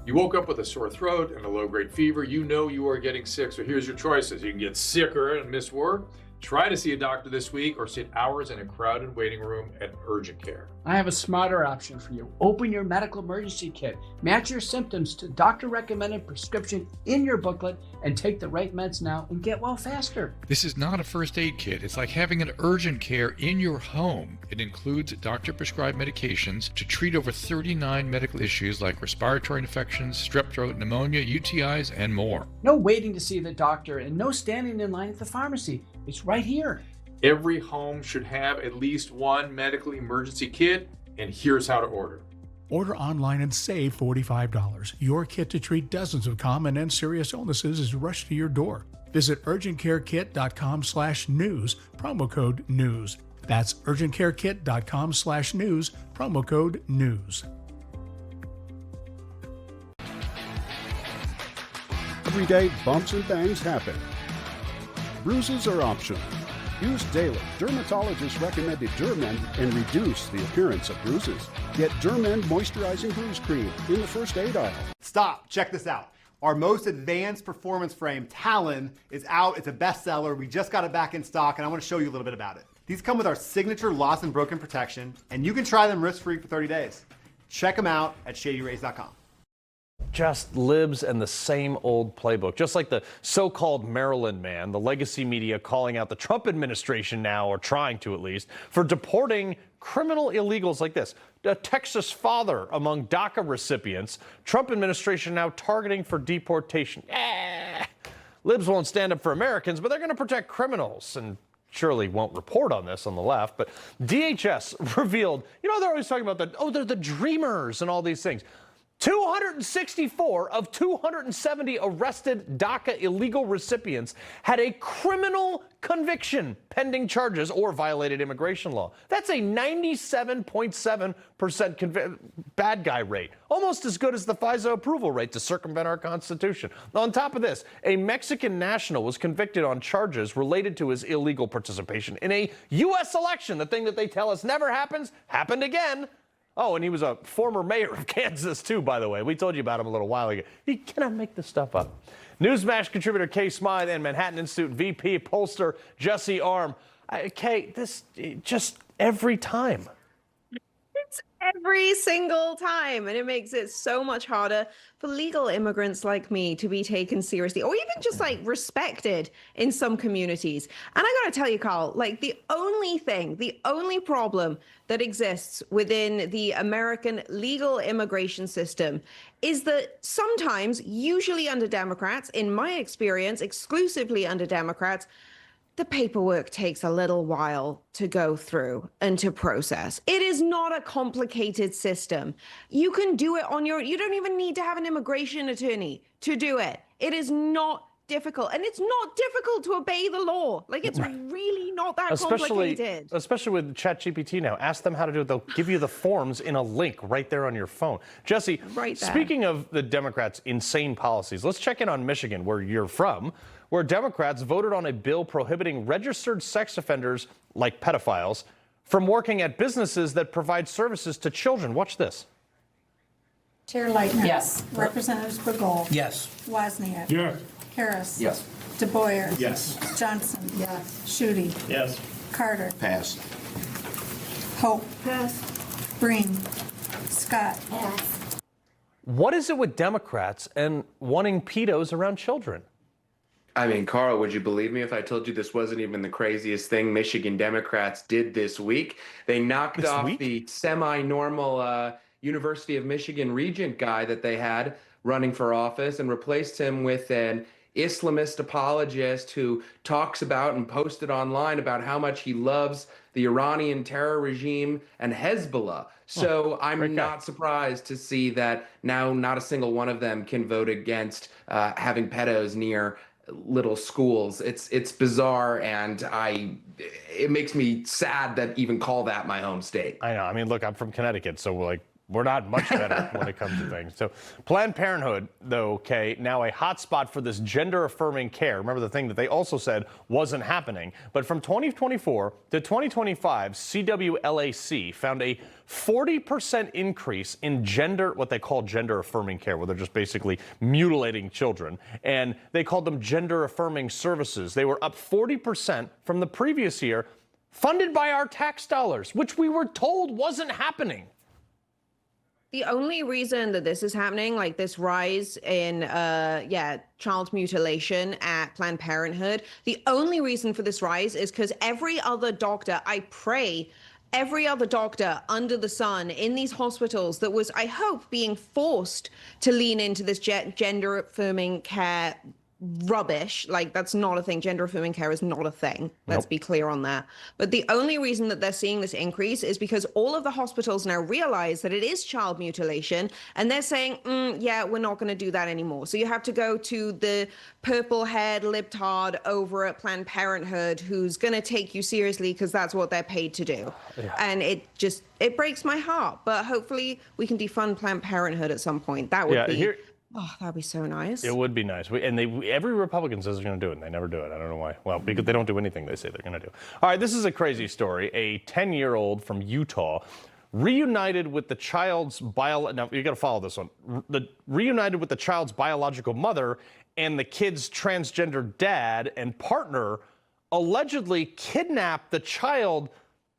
S28: You woke up with a sore throat and a low-grade fever. You know you are getting sick, so here's your choices. You can get sicker and miss work. Try to see a doctor this week or sit hours in a crowded waiting room at urgent care.
S25: I have a smarter option for you. Open your medical emergency kit. Match your symptoms to doctor-recommended prescription in your booklet and take the right meds now and get well faster.
S29: This is not a first aid kit. It's like having an urgent care in your home. It includes doctor-prescribed medications to treat over 39 medical issues like respiratory infections, strep throat, pneumonia, UTIs, and more.
S25: No waiting to see the doctor and no standing in line at the pharmacy. It's right here.
S28: Every home should have at least one medical emergency kit, and here's how to order.
S25: Order online and save $45. Your kit to treat dozens of common and serious illnesses is rushed to your door. Visit urgentcarekit.com/news, promo code NEWS. That's urgentcarekit.com/news, promo code NEWS.
S30: Every day, bumps and bangs happen. Bruises are optional. Use daily dermatologist-recommended Dermend and reduce the appearance of bruises. Get Dermend Moisturizing Bruise Cream in the first aid aisle.
S7: Stop. Check this out. Our most advanced performance frame, Talon, is out. It's a bestseller. We just got it back in stock, and I want to show you a little bit about it. These come with our signature lost and broken protection, and you can try them risk-free for 30 days. Check them out at shadyrays.com.
S1: Just libs and the same old playbook. Just like the so-called Maryland man, the legacy media calling out the Trump administration now, or trying to at least, for deporting criminal illegals like this. A Texas father among DACA recipients, Trump administration now targeting for deportation. Libs won't stand up for Americans, but they're going to protect criminals, and surely won't report on this on the left. But DHS revealed, you know, they're always talking about they're the dreamers and all these things. 264 of 270 arrested DACA illegal recipients had a criminal conviction pending charges or violated immigration law. That's a 97.7% bad guy rate, almost as good as the FISA approval rate to circumvent our Constitution. On top of this, a Mexican national was convicted on charges related to his illegal participation in a U.S. election. The thing that they tell us never happens, happened again. Oh, and he was a former mayor of Kansas, too, by the way. We told you about him a little while ago. He cannot make this stuff up. Newsmax contributor Kay Smythe and Manhattan Institute VP pollster Jesse Arm. Kay, this just every time.
S31: It's every single time, and it makes it so much harder for legal immigrants like me to be taken seriously or even just like respected in some communities. And I gotta tell you, Carl, like the only problem that exists within the American legal immigration system is that sometimes, usually under Democrats, in my experience, exclusively under Democrats, the paperwork takes a little while to go through and to process. It is not a complicated system. You can do it on your own. You don't even need to have an immigration attorney to do it. It is not difficult, and it's not difficult to obey the law. Like, it's really not that complicated.
S1: Especially with ChatGPT now. Ask them how to do it. They'll give you the forms in a link right there on your phone. Jesse, speaking of the Democrats' insane policies, let's check in on Michigan, where you're from, where Democrats voted on a bill prohibiting registered sex offenders, like pedophiles, from working at businesses that provide services to children. Watch this.
S5: Chair Lightner.
S6: Yes.
S5: Representatives Begol.
S6: Yes.
S5: Wozniak.
S6: Yes.
S5: Harris.
S6: Yes.
S5: DeBoyer.
S6: Yes.
S5: Johnson. Yes. Schuette.
S6: Yes.
S5: Carter.
S6: Pass.
S5: Hope. Pass. Breen. Scott.
S6: Pass.
S1: What is it with Democrats and wanting pedos around children?
S8: I mean, Carl, would you believe me if I told you this wasn't even the craziest thing Michigan Democrats did this week? They knocked off the semi-normal University of Michigan regent guy that they had running for office and replaced him with an Islamist apologist who talks about and posted online about how much he loves the Iranian terror regime and Hezbollah. So I'm not surprised to see that now not a single one of them can vote against having pedos near little schools. It's bizarre, and it makes me sad that even call that my home state.
S1: I know. I mean, look, I'm from Connecticut, so we're not much better when it comes to things. So Planned Parenthood, though, okay, now a hotspot for this gender-affirming care. Remember the thing that they also said wasn't happening. But from 2024 to 2025, CWLAC found a 40% increase in what they call gender-affirming care, where they're just basically mutilating children. And they called them gender-affirming services. They were up 40% from the previous year, funded by our tax dollars, which we were told wasn't happening.
S31: The only reason that this is happening, like this rise in, child mutilation at Planned Parenthood, the only reason for this rise is because every other doctor, every other doctor under the sun in these hospitals that was, I hope, being forced to lean into this gender-affirming care rubbish. Like, that's not a thing. Gender-affirming care is not a thing. Let's be clear on that. But the only reason that they're seeing this increase is because all of the hospitals now realize that it is child mutilation, and they're saying, we're not going to do that anymore. So you have to go to the purple-haired libtard over at Planned Parenthood who's going to take you seriously because that's what they're paid to do. Yeah. And it breaks my heart. But hopefully we can defund Planned Parenthood at some point. That would be... Oh, that'd be so nice.
S1: It would be nice. Every Republican says they're going to do it, and they never do it. I don't know why. Well, because they don't do anything they say they're going to do. All right, this is a crazy story. A 10-year-old from Utah reunited with the child's now, you got to follow this one. Reunited with the child's biological mother and the kid's transgender dad and partner allegedly kidnapped the child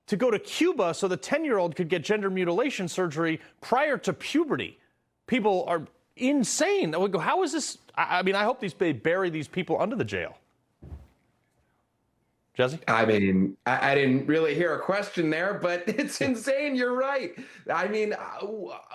S1: to go to Cuba so the 10-year-old could get gender mutilation surgery prior to puberty. People are insane. How is this? I mean, I hope they bury these people under the jail. Jesse?
S8: I mean, I didn't really hear a question there, but it's insane. You're right. I mean,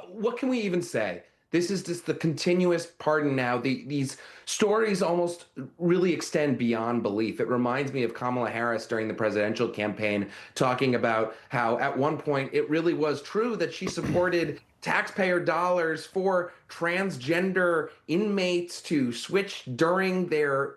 S8: what can we even say? This is just the continuous pardon now. These stories almost really extend beyond belief. It reminds me of Kamala Harris during the presidential campaign talking about how at one point it really was true that she supported taxpayer dollars for transgender inmates to switch during their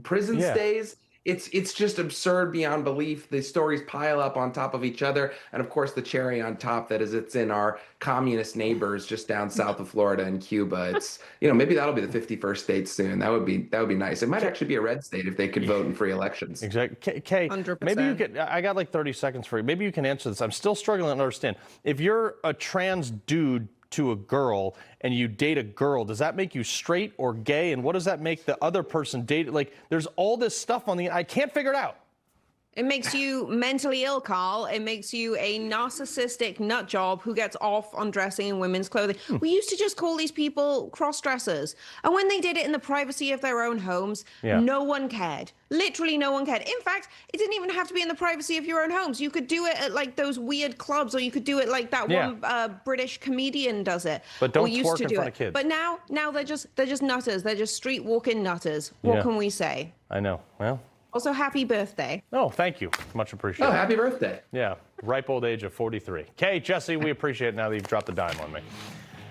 S8: prison stays. It's just absurd beyond belief. The stories pile up on top of each other. And of course, the cherry on top that is it's in our communist neighbors just down south of Florida and Cuba. It's, maybe that'll be the 51st state soon. That would be nice. It might actually be a red state if they could vote in free elections.
S1: Exactly. Kay, 100%. Maybe you could, I got like 30 seconds for you. Maybe you can answer this. I'm still struggling to understand. If you're a trans dude to a girl and you date a girl, does that make you straight or gay? And what does that make the other person date? Like, there's all this stuff I can't figure it out.
S31: It makes you mentally ill, Carl. It makes you a narcissistic nut job who gets off on dressing in women's clothing. We used to just call these people cross-dressers. And when they did it in the privacy of their own homes, no one cared. Literally no one cared. In fact, it didn't even have to be in the privacy of your own homes. You could do it at like those weird clubs, or you could do it like that one British comedian does it.
S1: But don't twerk in front of kids.
S31: But now they're just nutters. They're just street walking nutters. What can we say?
S1: I know. Well.
S31: Also, happy birthday.
S1: Oh, thank you. Much appreciated.
S8: Oh, happy birthday.
S1: Yeah, ripe old age of 43. Kay, Jesse, we appreciate it now that you've dropped the dime on me.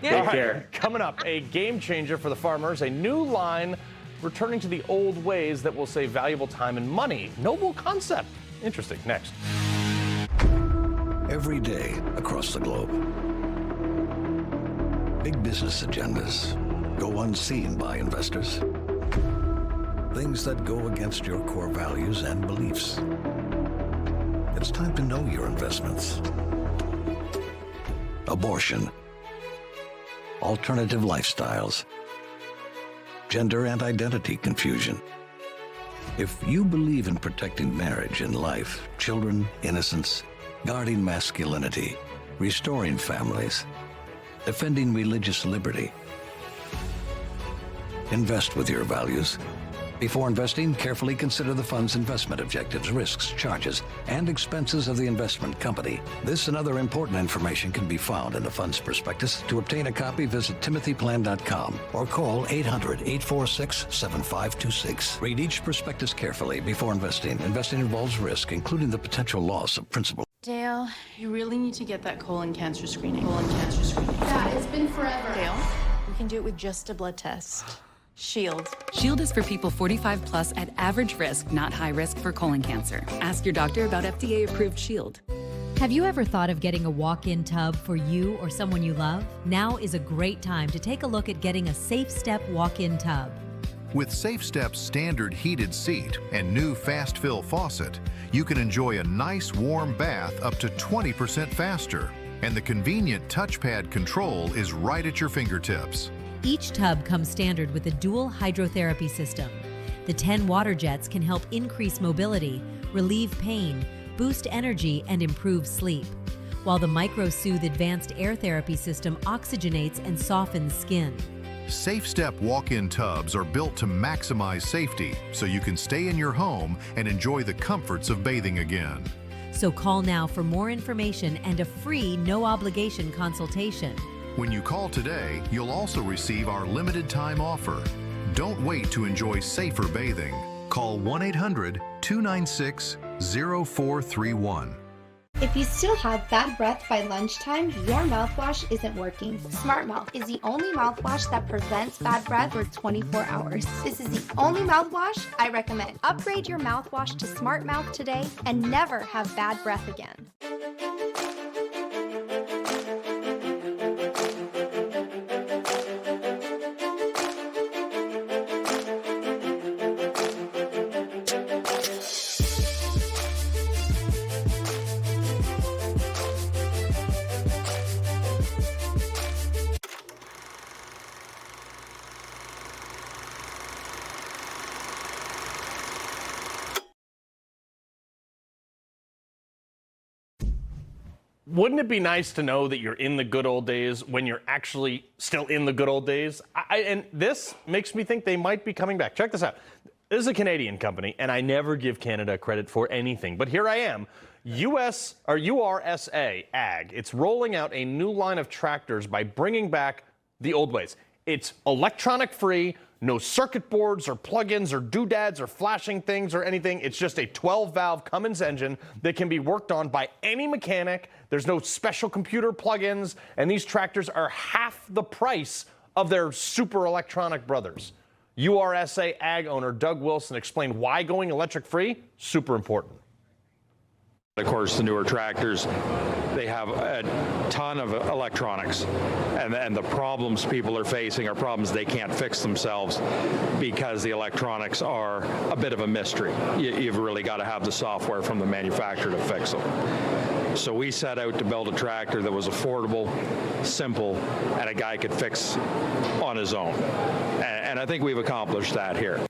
S8: Take care.
S1: Coming up, a game changer for the farmers, a new line returning to the old ways that will save valuable time and money. Noble concept. Interesting. Next.
S6: Every day across the globe, big business agendas go unseen by investors. Things that go against your core values and beliefs. It's time to know your investments. Abortion, alternative lifestyles, gender and identity confusion. If you believe in protecting marriage and life, children, innocence, guarding masculinity, restoring families, defending religious liberty, invest with your values. Before investing, carefully consider the fund's investment objectives, risks, charges, and expenses of the investment company. This and other important information can be found in the fund's prospectus. To obtain a copy, visit timothyplan.com or call 800-846-7526. Read each prospectus carefully before investing. Investing involves risk, including the potential loss of principal.
S15: Dale, you really need to get that colon cancer screening. Yeah, it's been forever. Dale, we can do it with just a blood test. Shield.
S16: Shield is for people 45 plus at average risk, not high risk for colon cancer. Ask your doctor about FDA-approved Shield.
S17: Have you ever thought of getting a walk-in tub for you or someone you love? Now is a great time to take a look at getting a Safe Step walk-in tub.
S18: With Safe Step's standard heated seat and new fast fill faucet, you can enjoy a nice warm bath up to 20% faster. And the convenient touchpad control is right at your fingertips.
S17: Each tub comes standard with a dual hydrotherapy system. The 10 water jets can help increase mobility, relieve pain, boost energy, and improve sleep, while the MicroSoothe advanced air therapy system oxygenates and softens skin.
S18: Safe Step walk-in tubs are built to maximize safety so you can stay in your home and enjoy the comforts of bathing again.
S17: So call now for more information and a free no-obligation consultation.
S18: When you call today, you'll also receive our limited time offer. Don't wait to enjoy safer bathing. Call 1-800-296-0431.
S19: If you still have bad breath by lunchtime, your mouthwash isn't working. Smart Mouth is the only mouthwash that prevents bad breath for 24 hours. This is the only mouthwash I recommend. Upgrade your mouthwash to Smart Mouth today and never have bad breath again.
S1: Wouldn't it be nice to know that you're in the good old days when you're actually still in the good old days? And this makes me think they might be coming back. Check this out. This is a Canadian company, and I never give Canada credit for anything. But here I am, URSA Ag. It's rolling out a new line of tractors by bringing back the old ways. It's electronic free, no circuit boards or plugins or doodads or flashing things or anything. It's just a 12-valve Cummins engine that can be worked on by any mechanic. There's no special computer plugins, and these tractors are half the price of their super electronic brothers. URSA Ag owner Doug Wilson explained why going electric free, super important.
S20: Of course, the newer tractors, they have a ton of electronics, and the problems people are facing are problems they can't fix themselves because the electronics are a bit of a mystery. You've really got to have the software from the manufacturer to fix them. So we set out to build a tractor that was affordable, simple, and a guy could fix on his own. And I think we've accomplished that here.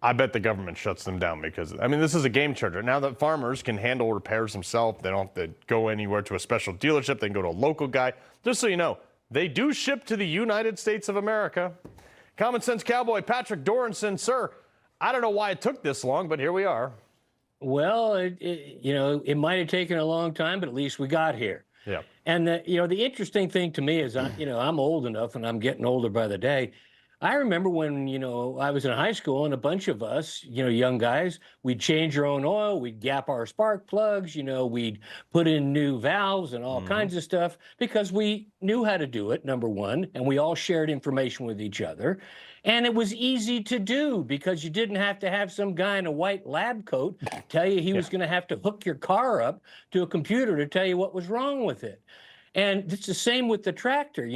S1: I bet the government shuts them down because, I mean, this is a game changer. Now that farmers can handle repairs themselves, they don't have to go anywhere to a special dealership. They can go to a local guy. Just so you know, they do ship to the United States of America. Common Sense Cowboy Patrick Dorinson, sir, I don't know why it took this long, but here we are.
S21: Well, it might have taken a long time, but at least we got here.
S1: Yeah.
S21: And the interesting thing to me is, I'm old enough, and I'm getting older by the day. I remember when, I was in high school and a bunch of us, young guys, we'd change our own oil, we'd gap our spark plugs, we'd put in new valves and all kinds of stuff because we knew how to do it, number one, and we all shared information with each other. And it was easy to do because you didn't have to have some guy in a white lab coat tell you he was going to have to hook your car up to a computer to tell you what was wrong with it. And it's the same with the tractor,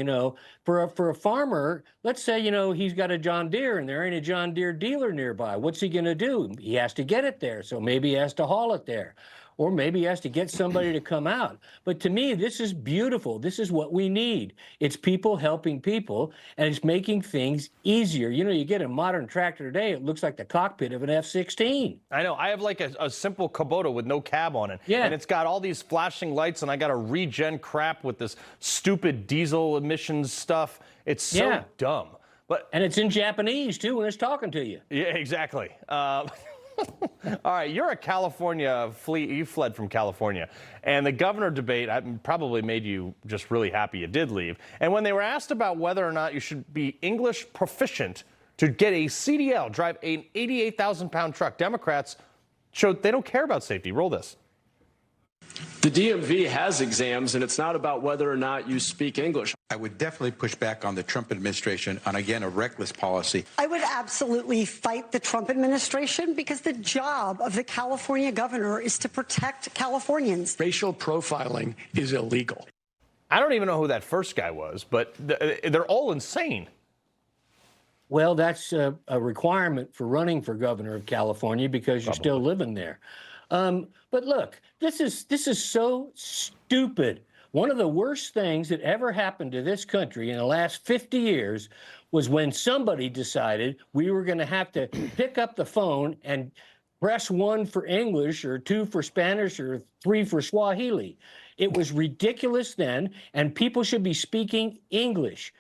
S21: for a farmer, let's say, he's got a John Deere and there ain't a John Deere dealer nearby. What's he going to do? He has to get it there. So maybe he has to haul it there. Or maybe he has to get somebody to come out. But to me, this is beautiful. This is what we need. It's people helping people, and it's making things easier. You get a modern tractor today, it looks like the cockpit of an F-16.
S1: I know. I have like a simple Kubota with no cab on it.
S21: Yeah.
S1: And it's got all these flashing lights, and I got to regen crap with this stupid diesel emissions stuff. It's so dumb.
S21: And it's in Japanese, too, when it's talking to you.
S1: Yeah, exactly. All right, you're a California you fled from California, and the governor debate probably made you just really happy you did leave. And when they were asked about whether or not you should be English proficient to get a CDL, drive an 88,000-pound truck, Democrats showed they don't care about safety. Roll this.
S2: The DMV has exams, and it's not about whether or not you speak English.
S3: I would definitely push back on the Trump administration on, again, a reckless policy.
S4: I would absolutely fight the Trump administration because the job of the California governor is to protect Californians.
S2: Racial profiling is illegal.
S1: I don't even know who that first guy was, but they're all insane.
S21: Well, that's a requirement for running for governor of California because you're still living there. But look, this is so stupid. One of the worst things that ever happened to this country in the last 50 years was when somebody decided we were going to have to pick up the phone and press 1 for English or 2 for Spanish or 3 for Swahili. It was ridiculous then, and people should be speaking English.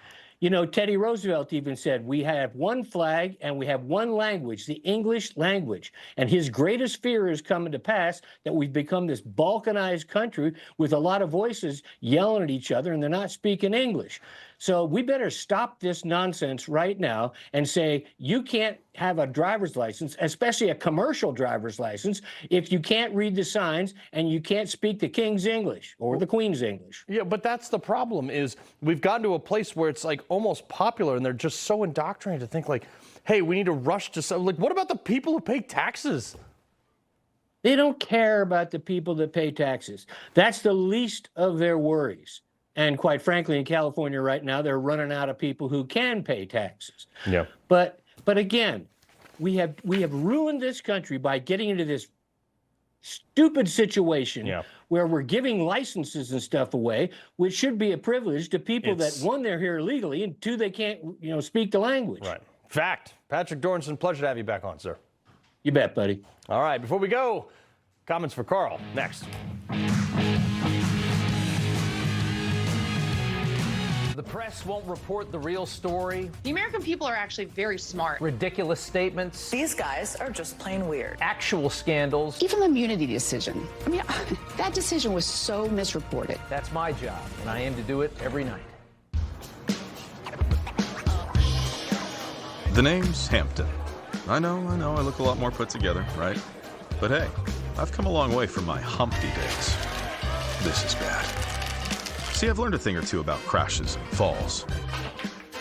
S21: Teddy Roosevelt even said, we have one flag and we have one language, the English language. And his greatest fear is coming to pass that we've become this balkanized country with a lot of voices yelling at each other and they're not speaking English. So we better stop this nonsense right now and say you can't have a driver's license, especially a commercial driver's license, if you can't read the signs and you can't speak the King's English or the Queen's English.
S1: Yeah, but that's the problem is we've gotten to a place where it's like almost popular and they're just so indoctrinated to think like, hey, we need to rush to like, what about the people who pay taxes?
S21: They don't care about the people that pay taxes. That's the least of their worries. And quite frankly, in California right now, they're running out of people who can pay taxes.
S1: Yeah.
S21: But again, we have ruined this country by getting into this stupid situation where we're giving licenses and stuff away, which should be a privilege to people that, one, they're here illegally, and 2, they can't, speak the language.
S1: Right. Fact. Patrick Dorinson, pleasure to have you back on, sir.
S21: You bet, buddy.
S1: All right. Before we go, comments for Carl next.
S9: The press won't report the real story.
S10: The American people are actually very smart.
S9: Ridiculous statements.
S10: These guys are just plain weird.
S9: Actual scandals.
S10: Even the immunity decision. I mean, that decision was so misreported.
S9: That's my job, and I aim to do it every night.
S11: The name's Hampton. I know, I look a lot more put together, right? But hey, I've come a long way from my Humpty days. This is bad. See, I've learned a thing or two about crashes and falls.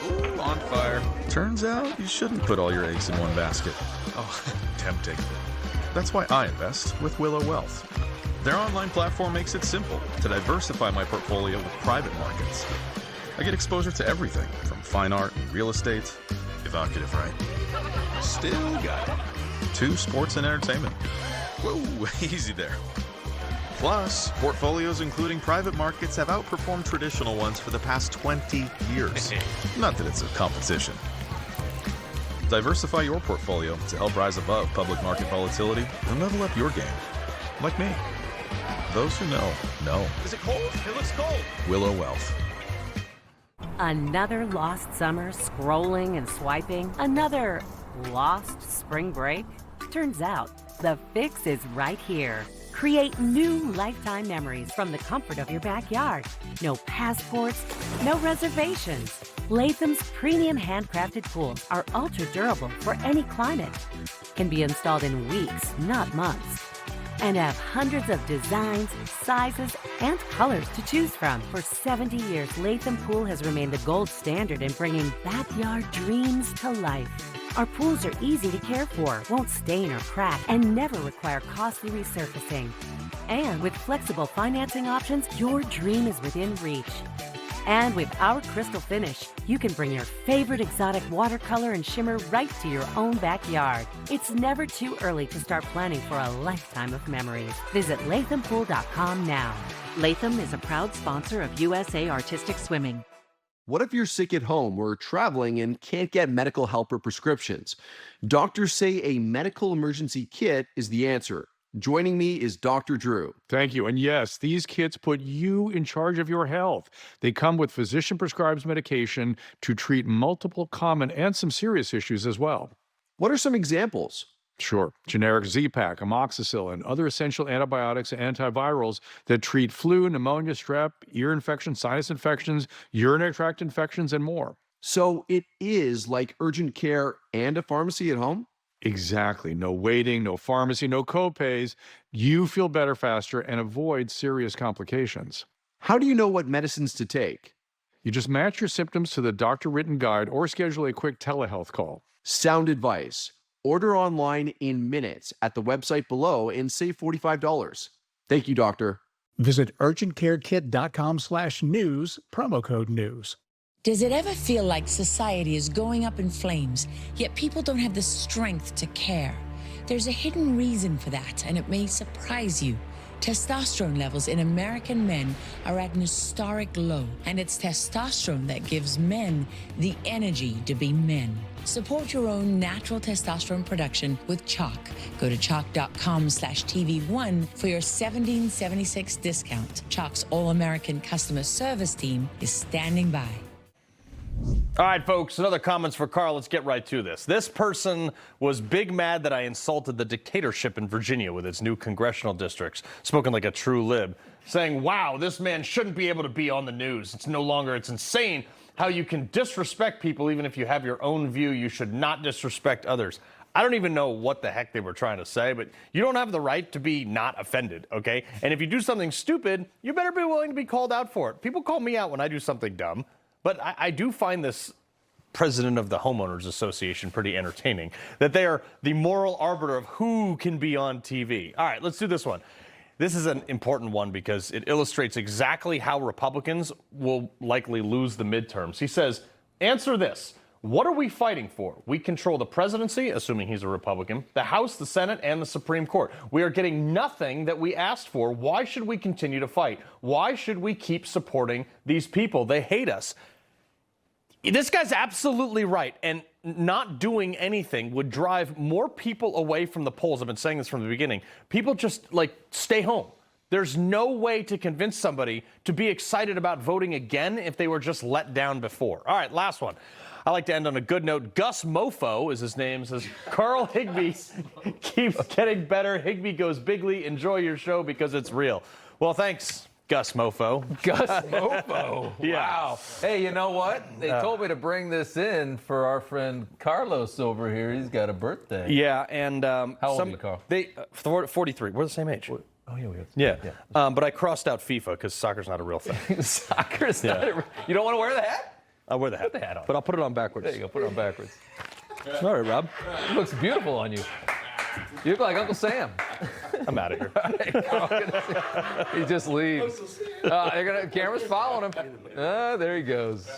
S11: Ooh, on fire. Turns out you shouldn't put all your eggs in one basket. Oh, tempting. That's why I invest with Willow Wealth. Their online platform makes it simple to diversify my portfolio with private markets. I get exposure to everything from fine art and real estate, evocative, right? Still got it. To sports and entertainment. Whoa, easy there. Plus, portfolios including private markets have outperformed traditional ones for the past 20 years. Not that it's a competition. Diversify your portfolio to help rise above public market volatility and level up your game. Like me. Those who know, know.
S9: Is it cold? It looks cold.
S11: Willow Wealth.
S12: Another lost summer scrolling and swiping? Another lost spring break? Turns out, the fix is right here. Create new lifetime memories from the comfort of your backyard. No passports, no reservations. Latham's premium handcrafted pools are ultra durable for any climate. Can be installed in weeks, not months. And have hundreds of designs, sizes, and colors to choose from. For 70 years, Latham Pool has remained the gold standard in bringing backyard dreams to life. Our pools are easy to care for, won't stain or crack, and never require costly resurfacing. And with flexible financing options, your dream is within reach. And with our crystal finish, you can bring your favorite exotic watercolor and shimmer right to your own backyard. It's never too early to start planning for a lifetime of memories. Visit lathampool.com now. Latham is a proud sponsor of USA Artistic Swimming.
S13: What if you're sick at home or traveling and can't get medical help or prescriptions? Doctors say a medical emergency kit is the answer. Joining me is Dr. Drew.
S14: Thank you. And yes, these kits put you in charge of your health. They come with physician-prescribed medication to treat multiple common and some serious issues as well.
S13: What are some examples?
S14: Sure. Generic Z-Pak, amoxicillin, other essential antibiotics and antivirals that treat flu, pneumonia, strep, ear infections, sinus infections, urinary tract infections, and more.
S13: So it is like urgent care and a pharmacy at home?
S14: Exactly. No waiting, no pharmacy, no copays. You feel better faster and avoid serious complications.
S13: How do you know what medicines to take?
S14: You just match your symptoms to the doctor-written guide or schedule a quick telehealth call.
S13: Sound advice. Order online in minutes at the website below and save $45. Thank you, doctor.
S22: Visit urgentcarekit.com/news, promo code news.
S23: Does it ever feel like society is going up in flames, yet people don't have the strength to care? There's a hidden reason for that, and it may surprise you. Testosterone levels in American men are at an historic low, and it's testosterone that gives men the energy to be men. Support your own natural testosterone production with Chalk. Go to chalk.com/TV1 for your $17.76 discount. Chalk's All-American customer service team is standing by.
S1: All right, folks, another comments for Carl. Let's get right to this. This person was big mad that I insulted the dictatorship in Virginia with its new congressional districts, spoken like a true lib, saying, wow, this man shouldn't be able to be on the news. It's insane how you can disrespect people even if you have your own view. You should not disrespect others. I don't even know what the heck they were trying to say, but you don't have the right to be not offended, okay? And if you do something stupid, you better be willing to be called out for it. People call me out when I do something dumb. But I do find this president of the Homeowners Association pretty entertaining, that they are the moral arbiter of who can be on TV. All right, let's do this one. This is an important one because it illustrates exactly how Republicans will likely lose the midterms. He says, answer this. What are we fighting for? We control the presidency, assuming he's a Republican, the House, the Senate, and the Supreme Court. We are getting nothing that we asked for. Why should we continue to fight? Why should we keep supporting these people? They hate us. This guy's absolutely right, and not doing anything would drive more people away from the polls. I've been saying this from the beginning. People just, stay home. There's no way to convince somebody to be excited about voting again if they were just let down before. All right, last one. I like to end on a good note. Gus Mofo is his name. Says, Carl Higbie keeps getting better. Higbie goes bigly. Enjoy your show because it's real. Well, thanks. Gus Mofo.
S24: Gus Mofo.
S1: Yeah.
S24: Wow. Hey, you know what? They told me to bring this in for our friend Carlos over here. He's got a birthday.
S1: Yeah, and
S24: how old are you, Carl?
S1: 43. We're the same age.
S24: Oh, yeah, we are.
S1: Yeah. But I crossed out FIFA because soccer's not a real thing.
S24: Soccer's not a real. You don't want to wear the hat?
S1: I'll wear the hat.
S24: Put the hat on.
S1: But I'll put it on backwards.
S24: There you go. Put it on backwards.
S1: All right, Rob.
S24: It looks beautiful on you. You look like Uncle Sam.
S1: I'm out of here.
S24: He just leaves. Camera's following him. There he goes.